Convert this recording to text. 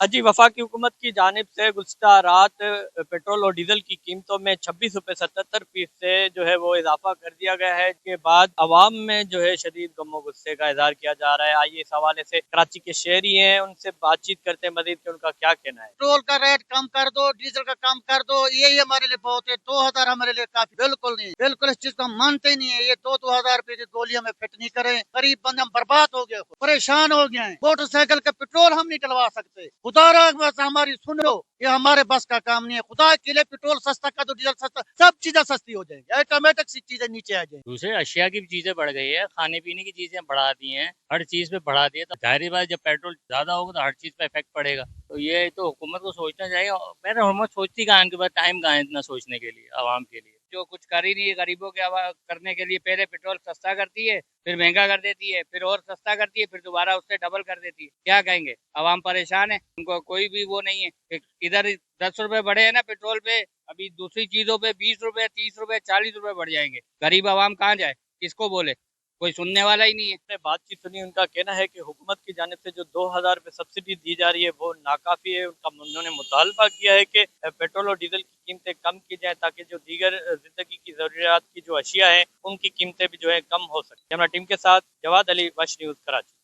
जी, वफाकी हुकूमत की जानिब से गुज़िश्ता रात पेट्रोल और डीजल की कीमतों में 26 रुपए 77 पैसे जो है वो इजाफा कर दिया गया है। इसके बाद अवाम में जो है शदीद गम गुस्से का इजहार किया जा रहा है। आइए इस हवाले से कराची के शहरी हैं, उनसे बातचीत करते हैं मजीद कि उनका क्या कहना है। पेट्रोल का रेट कम कर दो, डीजल का कम कर दो, यही हमारे लिए बहुत है। 2000 हमारे लिए काफी बिल्कुल नहीं, बिल्कुल इस चीज को हम मानते ही नहीं है। ये 2-2000 रुपए की गोली हमें फिट नहीं करे। गरीब बंदे हम बर्बाद हो गए, परेशान हो गए हैं। मोटरसाइकिल का पेट्रोल हम नहीं डलवा सकते। खुदा बस हमारी सुन लो, ये हमारे बस का काम नहीं है। खुदा के लिए पेट्रोल सस्ता कर दो, डीजल सस्ता, सब चीजें सस्ती हो जाएंगी, ऑटोमेटिक सी चीजें नीचे आ जाएंगी। दूसरे अशिया की भी चीजें बढ़ गई है, खाने पीने की चीजें बढ़ा दी हैं, हर चीज पे बढ़ा दिया। तो जाहिर बात, जब पेट्रोल ज्यादा होगा तो हर चीज पे इफेक्ट पड़ेगा। तो ये तो हुकूमत को सोचना चाहिए। मेरा हुकूमत सोचती कहाँ है, इनके पास टाइम कहाँ है इतना सोचने के लिए, आवाम के लिए जो कुछ कर ही नहीं है। गरीबों के करने के लिए पहले पेट्रोल सस्ता करती है, फिर महंगा कर देती है, फिर और सस्ता करती है, फिर दोबारा उससे डबल कर देती है। क्या कहेंगे, आवाम परेशान है, उनको कोई भी वो नहीं है। इधर 10 रुपए बढ़े हैं ना पेट्रोल पे, अभी दूसरी चीजों पे 20 रुपए, 30 रुपए, 40 रुपए बढ़ जाएंगे। गरीब आवाम कहाँ जाए, किसको बोले, कोई सुनने वाला ही नहीं है। ने बातचीत सुनी, उनका कहना है कि हुकूमत की जानिब से जो 2000 रुपए सब्सिडी दी जा रही है वो नाकाफी है। उन्होंने मुतालबा किया है कि पेट्रोल और डीजल की कीमतें कम की जाए ताकि जो दीगर जिंदगी की जरूरियात की जो अशिया है उनकी कीमतें भी जो है कम हो सके। कैमरा टीम के साथ जवाद अली, वश न्यूज, कराची।